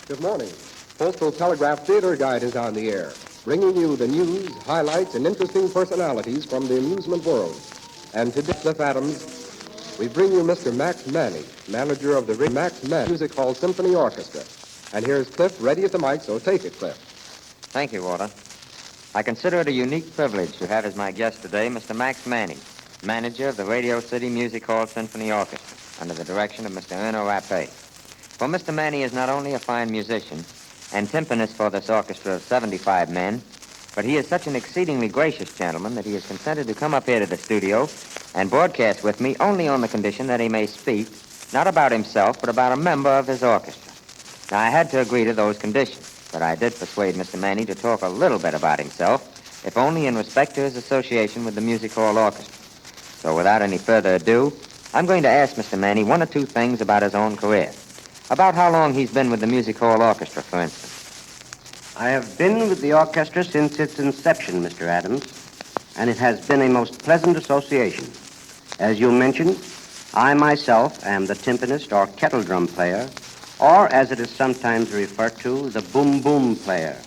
Good morning. Postal Telegraph Theater Guide is on the air, bringing you the news, highlights, and interesting personalities from the amusement world. And today, Cliff Adams, we bring you Mr. Max Manny, manager of the Max Manny Music Hall Symphony Orchestra. And here's Cliff ready at the mic, so take it, Cliff. Thank you, Walter. I consider it a unique privilege to have as my guest today Mr. Max Manny, manager of the Radio City Music Hall Symphony Orchestra, under the direction of Mr. Erno Rappé. For Mr. Manny is not only a fine musician and timpanist for this orchestra of 75 men, but he is such an exceedingly gracious gentleman that he has consented to come up here to the studio and broadcast with me only on the condition that he may speak, not about himself, but about a member of his orchestra. Now, I had to agree to those conditions, but I did persuade Mr. Manny to talk a little bit about himself, if only in respect to his association with the Music Hall Orchestra. So without any further ado, I'm going to ask Mr. Manny one or two things about his own career. About how long he's been with the Music Hall Orchestra, for instance. I have been with the orchestra since its inception, Mr. Adams, and it has been a most pleasant association. As you mentioned, I myself am the timpanist or kettle drum player, or as it is sometimes referred to, the boom-boom player,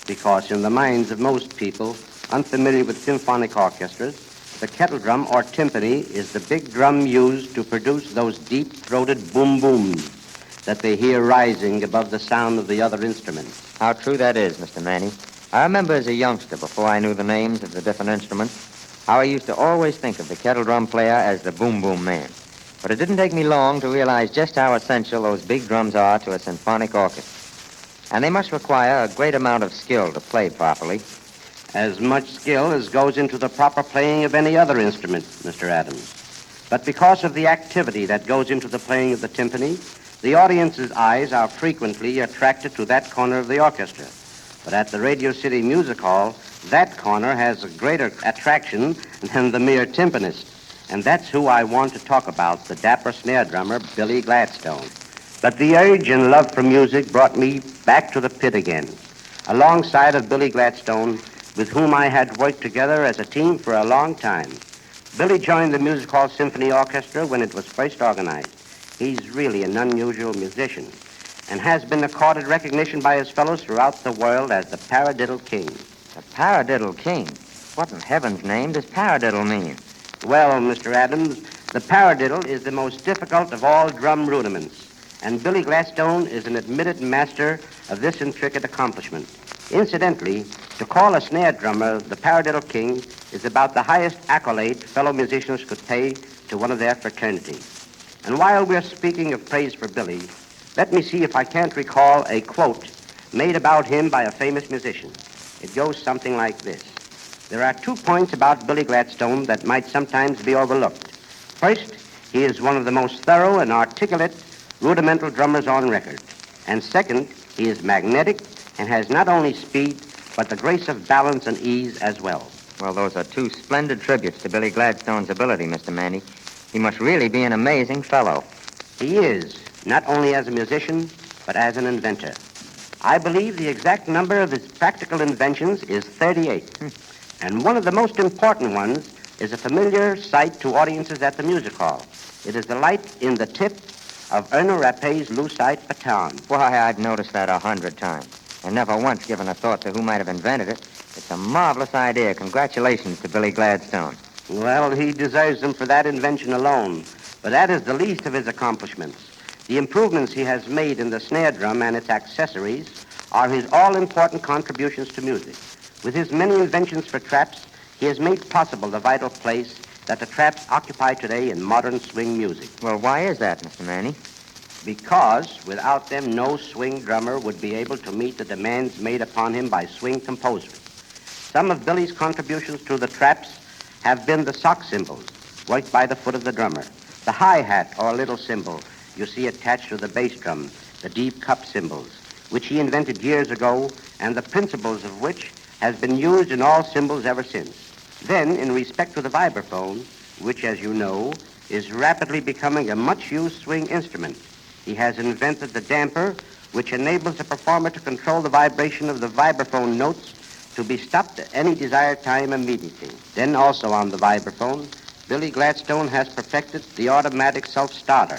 because in the minds of most people unfamiliar with symphonic orchestras, the kettle drum or timpani is the big drum used to produce those deep-throated boom-booms that they hear rising above the sound of the other instruments. How true that is, Mr. Manny. I remember as a youngster, before I knew the names of the different instruments, how I used to always think of the kettle drum player as the boom-boom man. But it didn't take me long to realize just how essential those big drums are to a symphonic orchestra. And they must require a great amount of skill to play properly. As much skill as goes into the proper playing of any other instrument, Mr. Adams. But because of the activity that goes into the playing of the timpani, the audience's eyes are frequently attracted to that corner of the orchestra. But at the Radio City Music Hall, that corner has a greater attraction than the mere timpanist. And that's who I want to talk about, the dapper snare drummer, Billy Gladstone. But the urge and love for music brought me back to the pit again, alongside of Billy Gladstone, with whom I had worked together as a team for a long time. Billy joined the Music Hall Symphony Orchestra when it was first organized. He's really an unusual musician and has been accorded recognition by his fellows throughout the world as the Paradiddle King. The Paradiddle King? What in heaven's name does paradiddle mean? Well, Mr. Adams, the paradiddle is the most difficult of all drum rudiments, and Billy Gladstone is an admitted master of this intricate accomplishment. Incidentally, to call a snare drummer the Paradiddle King is about the highest accolade fellow musicians could pay to one of their fraternity. And while we're speaking of praise for Billy, let me see if I can't recall a quote made about him by a famous musician. It goes something like this. There are 2 points about Billy Gladstone that might sometimes be overlooked. First, he is one of the most thorough and articulate rudimental drummers on record. And second, he is magnetic and has not only speed, but the grace of balance and ease as well. Well, those are 2 splendid tributes to Billy Gladstone's ability, Mr. Manny. He must really be an amazing fellow. He is, not only as a musician, but as an inventor. I believe the exact number of his practical inventions is 38. And one of the most important ones is a familiar sight to audiences at the music hall. It is the light in the tip of Erno Rappé's lucite baton. Why, I've noticed that 100 times, and never once given a thought to who might have invented it. It's a marvelous idea. Congratulations to Billy Gladstone. Well, he deserves them for that invention alone, but that is the least of his accomplishments. The improvements he has made in the snare drum and its accessories are his all-important contributions to music. With his many inventions for traps, he has made possible the vital place that the traps occupy today in modern swing music. Well, why is that, Mr. Manny? Because without them, no swing drummer would be able to meet the demands made upon him by swing composers. Some of Billy's contributions to the traps have been the sock cymbals, worked by the foot of the drummer, the hi-hat or little cymbal you see attached to the bass drum, the deep cup cymbals, which he invented years ago, and the principles of which has been used in all cymbals ever since. Then, in respect to the vibraphone, which, as you know, is rapidly becoming a much-used swing instrument, he has invented the damper, which enables the performer to control the vibration of the vibraphone notes to be stopped at any desired time immediately. Then also on the vibraphone, Billy Gladstone has perfected the automatic self-starter.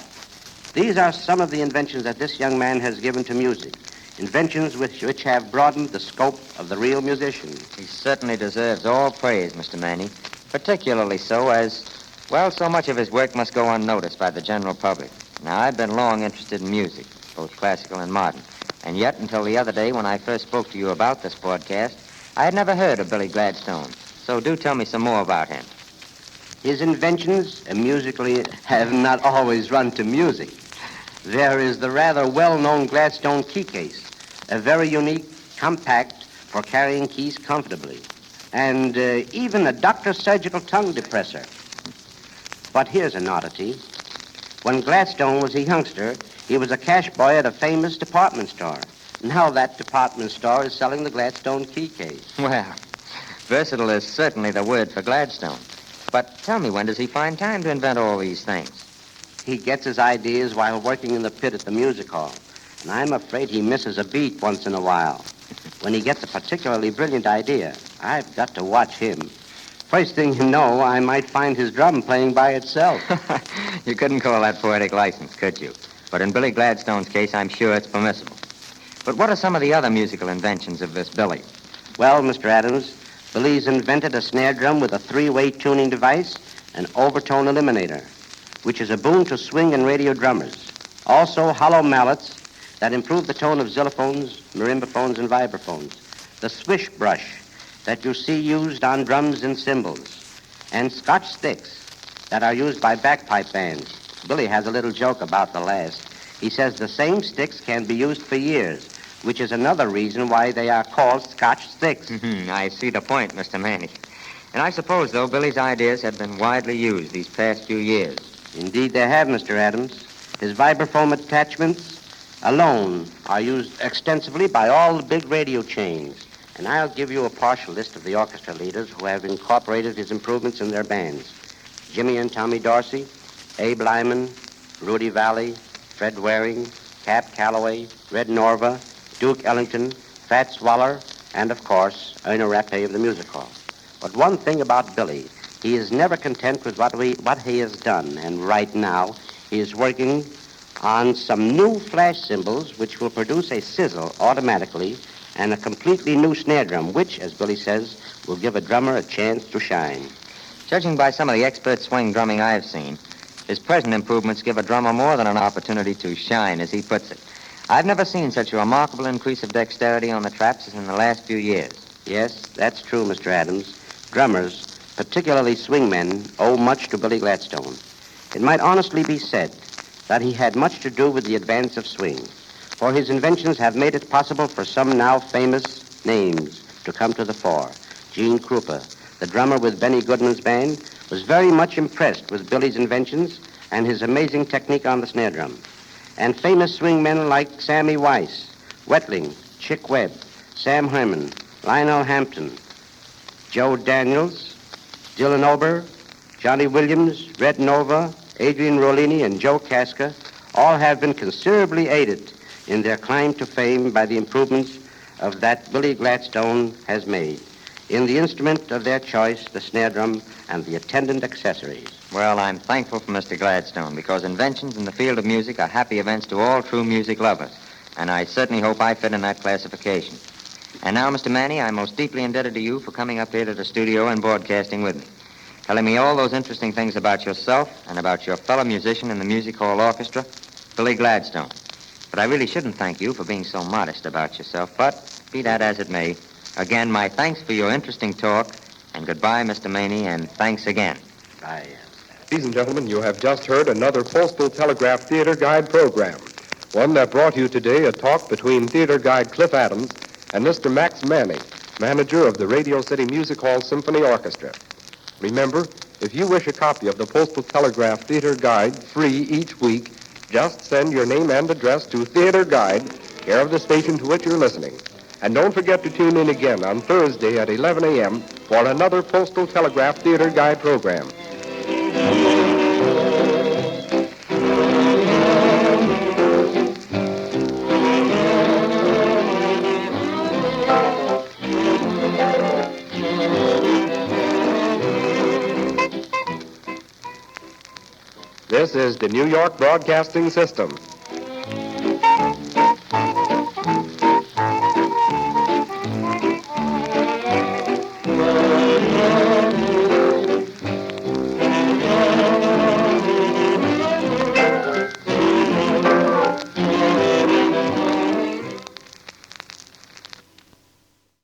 These are some of the inventions that this young man has given to music. inventions which have broadened the scope of the real musician. He certainly deserves all praise, Mr. Manny, particularly so as, well, so much of his work must go unnoticed by the general public. Now, I've been long interested in music, both classical and modern, and yet until the other day when I first spoke to you about this broadcast, I had never heard of Billy Gladstone. So do tell me some more about him. His inventions musically have not always run to music. There is the rather well-known Gladstone key case, a very unique, compact for carrying keys comfortably, and even a doctor's surgical tongue depressor. But here's an oddity. When Gladstone was a youngster, he was a cash boy at a famous department store. Now that department store is selling the Gladstone key case. Well, versatile is certainly the word for Gladstone. But tell me, when does he find time to invent all these things? He gets his ideas while working in the pit at the music hall, and I'm afraid he misses a beat once in a while. When he gets a particularly brilliant idea, I've got to watch him. First thing you know, I might find his drum playing by itself. You couldn't call that poetic license, could you? But in Billy Gladstone's case, I'm sure it's permissible. But what are some of the other musical inventions of this Billy? Well, Mr. Adams, Billy's invented a snare drum with a three-way tuning device, an overtone eliminator, which is a boon to swing and radio drummers. Also, hollow mallets that improve the tone of xylophones, marimbaphones, and vibraphones. The swish brush that you see used on drums and cymbals. And Scotch sticks that are used by bagpipe bands. Billy has a little joke about the last. He says the same sticks can be used for years, which is another reason why they are called Scotch sticks. I see the point, Mr. Manny. And I suppose, though, Billy's ideas have been widely used these past few years. Indeed, they have, Mr. Adams. His vibraphone attachments alone are used extensively by all the big radio chains. And I'll give you a partial list of the orchestra leaders who have incorporated his improvements in their bands. Jimmy and Tommy Dorsey, Abe Lyman, Rudy Valley, Fred Waring, Cap Calloway, Red Norva, Duke Ellington, Fats Waller, and, of course, Ernie Rappé of the music hall. But one thing about Billy, he is never content with what he has done, and right now he is working on some new flash cymbals which will produce a sizzle automatically and a completely new snare drum, which, as Billy says, will give a drummer a chance to shine. Judging by some of the expert swing drumming I've seen, his present improvements give a drummer more than an opportunity to shine, as he puts it. I've never seen such a remarkable increase of dexterity on the traps as in the last few years. Yes, that's true, Mr. Adams. Drummers, particularly swingmen, owe much to Billy Gladstone. It might honestly be said that he had much to do with the advance of swing, for his inventions have made it possible for some now famous names to come to the fore. Gene Krupa, the drummer with Benny Goodman's band, was very much impressed with Billy's inventions and his amazing technique on the snare drum. And famous swingmen like Sammy Weiss, Wetling, Chick Webb, Sam Herman, Lionel Hampton, Joe Daniels, Dylan Ober, Johnny Williams, Red Nova, Adrian Rollini, and Joe Casca all have been considerably aided in their climb to fame by the improvements of that Billy Gladstone has made in the instrument of their choice, the snare drum, and the attendant accessories. Well, I'm thankful for Mr. Gladstone, because inventions in the field of music are happy events to all true music lovers, and I certainly hope I fit in that classification. And now, Mr. Manny, I'm most deeply indebted to you for coming up here to the studio and broadcasting with me, telling me all those interesting things about yourself and about your fellow musician in the Music Hall Orchestra, Billy Gladstone. But I really shouldn't thank you for being so modest about yourself, but be that as it may, again, my thanks for your interesting talk, and goodbye, Mr. Maney, and thanks again. Bye. Ladies and gentlemen, you have just heard another Postal Telegraph Theater Guide program, one that brought you today a talk between theater guide Cliff Adams and Mr. Max Manning, manager of the Radio City Music Hall Symphony Orchestra. Remember, if you wish a copy of the Postal Telegraph Theater Guide free each week, just send your name and address to Theater Guide, care of the station to which you're listening. And don't forget to tune in again on Thursday at 11 a.m. for another Postal Telegraph Theater Guide program. This is the New York Broadcasting System.